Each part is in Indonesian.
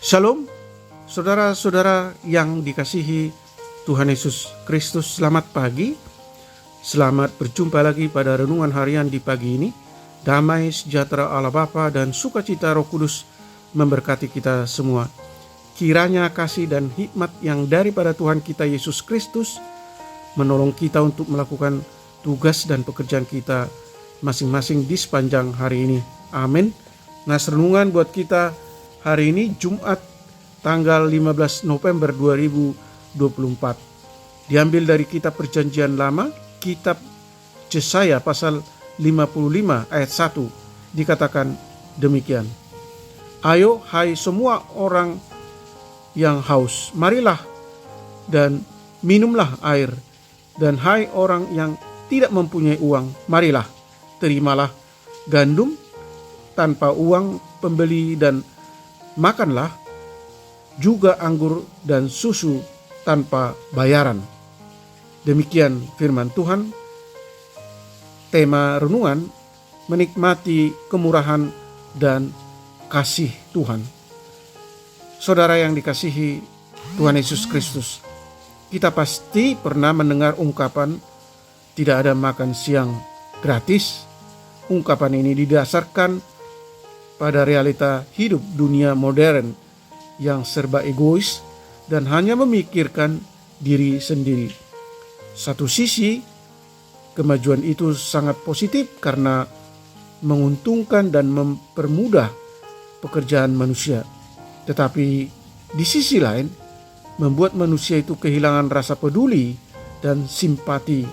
Shalom, saudara-saudara yang dikasihi Tuhan Yesus Kristus, selamat pagi. Selamat berjumpa lagi pada renungan harian di pagi ini. Damai sejahtera Allah Bapa dan sukacita Roh Kudus memberkati kita semua. Kiranya kasih dan hikmat yang daripada Tuhan kita Yesus Kristus menolong kita untuk melakukan tugas dan pekerjaan kita masing-masing di sepanjang hari ini. Amin. Nah, renungan buat kita hari ini Jumat tanggal 15 November 2024 diambil dari kitab Perjanjian Lama, kitab Yesaya pasal 55 ayat 1, dikatakan demikian. Ayo hai semua orang yang haus, marilah dan minumlah air, dan hai orang yang tidak mempunyai uang, marilah terimalah gandum tanpa uang pembeli, dan makanlah juga anggur dan susu tanpa bayaran. Demikian firman Tuhan. Tema renungan, menikmati kemurahan dan kasih Tuhan. Saudara yang dikasihi Tuhan Yesus Kristus, kita pasti pernah mendengar ungkapan tidak ada makan siang gratis. Ungkapan ini didasarkan pada realita hidup dunia modern yang serba egois dan hanya memikirkan diri sendiri. Satu sisi, kemajuan itu sangat positif karena menguntungkan dan mempermudah pekerjaan manusia. Tetapi di sisi lain, membuat manusia itu kehilangan rasa peduli dan simpati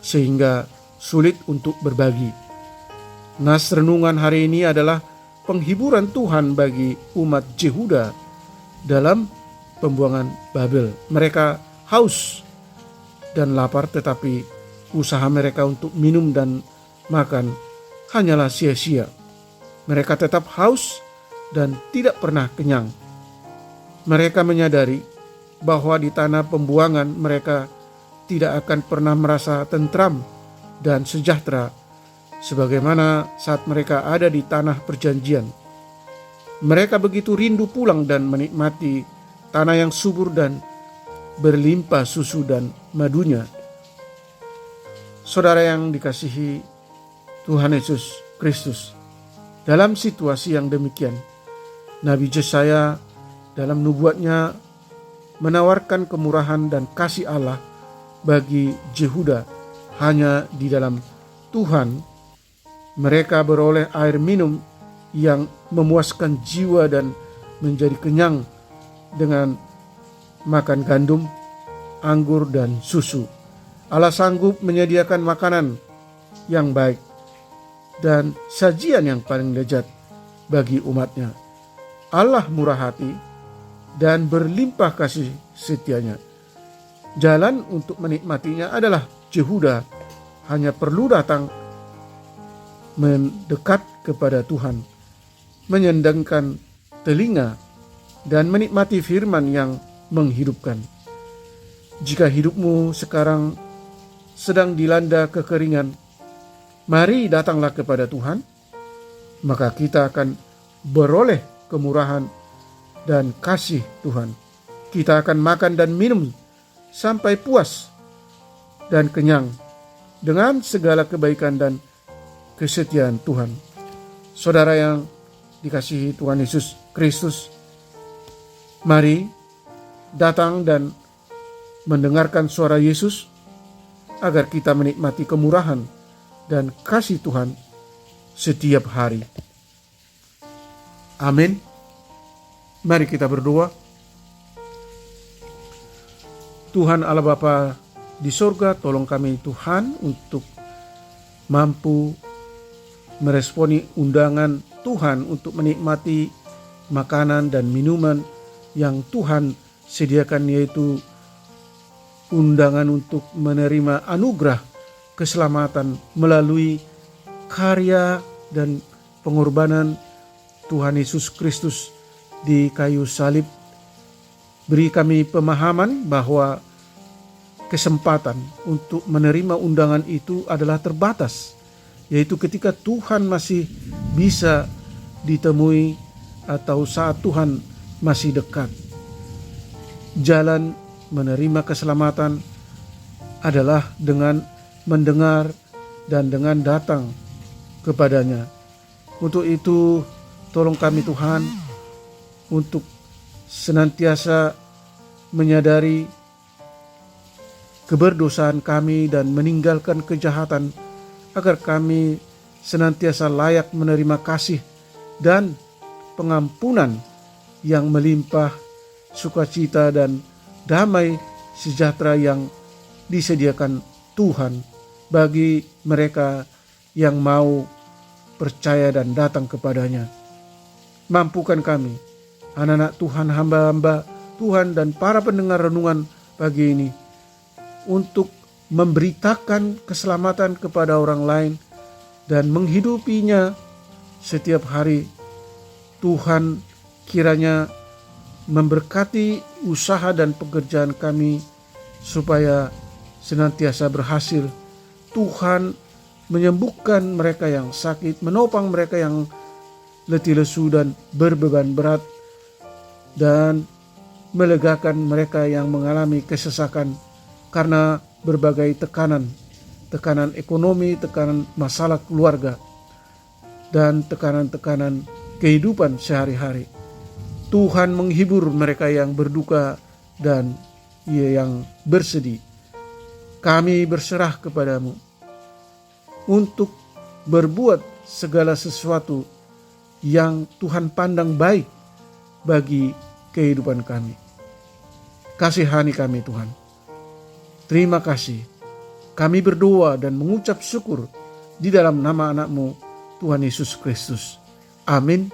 sehingga sulit untuk berbagi. Nas renungan hari ini adalah penghiburan Tuhan bagi umat Yehuda dalam pembuangan Babel. Mereka haus dan lapar, tetapi usaha mereka untuk minum dan makan hanyalah sia-sia. Mereka tetap haus dan tidak pernah kenyang. Mereka menyadari bahwa di tanah pembuangan mereka tidak akan pernah merasa tentram dan sejahtera sebagaimana saat mereka ada di tanah perjanjian. Mereka begitu rindu pulang dan menikmati tanah yang subur dan berlimpah susu dan madunya. Saudara yang dikasihi Tuhan Yesus Kristus, dalam situasi yang demikian, Nabi Yesaya dalam nubuatnya menawarkan kemurahan dan kasih Allah bagi Yehuda. Hanya di dalam Tuhan mereka beroleh air minum yang memuaskan jiwa dan menjadi kenyang dengan makan gandum, anggur, dan susu. Allah sanggup menyediakan makanan yang baik dan sajian yang paling lezat bagi umatnya. Allah murah hati dan berlimpah kasih setianya. Jalan untuk menikmatinya adalah Yehuda hanya perlu datang mendekat kepada Tuhan, menyendangkan telinga, dan menikmati firman yang menghidupkan. Jika hidupmu sekarang sedang dilanda kekeringan, mari datanglah kepada Tuhan, maka kita akan beroleh kemurahan dan kasih Tuhan. Kita akan makan dan minum sampai puas dan kenyang dengan segala kebaikan dan kesetiaan Tuhan. Saudara yang dikasihi Tuhan Yesus Kristus, mari datang dan mendengarkan suara Yesus agar kita menikmati kemurahan dan kasih Tuhan setiap hari. Amin. Mari kita berdoa. Tuhan Allah Bapa di sorga, tolong kami Tuhan untuk mampu meresponi undangan Tuhan untuk menikmati makanan dan minuman yang Tuhan sediakan, yaitu undangan untuk menerima anugerah keselamatan melalui karya dan pengorbanan Tuhan Yesus Kristus di kayu salib. Beri kami pemahaman bahwa kesempatan untuk menerima undangan itu adalah terbatas, yaitu ketika Tuhan masih bisa ditemui atau saat Tuhan masih dekat. Jalan menerima keselamatan adalah dengan mendengar dan dengan datang kepadanya. Untuk itu, tolong kami Tuhan untuk senantiasa menyadari keberdosaan kami dan meninggalkan kejahatan, agar kami senantiasa layak menerima kasih dan pengampunan yang melimpah, sukacita dan damai sejahtera yang disediakan Tuhan bagi mereka yang mau percaya dan datang kepadanya. Mampukan kami, anak-anak Tuhan, hamba-hamba Tuhan dan para pendengar renungan pagi ini, untuk memberitakan keselamatan kepada orang lain dan menghidupinya setiap hari. Tuhan kiranya memberkati usaha dan pekerjaan kami supaya senantiasa berhasil. Tuhan menyembuhkan mereka yang sakit, menopang mereka yang letih lesu dan berbeban berat, dan melegakan mereka yang mengalami kesesakan karena berbagai tekanan ekonomi, tekanan masalah keluarga, dan tekanan-tekanan kehidupan sehari-hari. Tuhan menghibur mereka yang berduka dan yang bersedih. Kami berserah kepadamu untuk berbuat segala sesuatu yang Tuhan pandang baik bagi kehidupan kami. Kasihani kami Tuhan. Terima kasih. Kami berdoa dan mengucap syukur di dalam nama anak-Mu, Tuhan Yesus Kristus. Amin.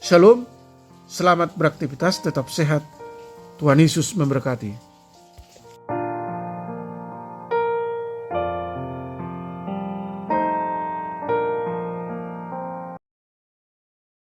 Shalom. Selamat beraktivitas, tetap sehat. Tuhan Yesus memberkati.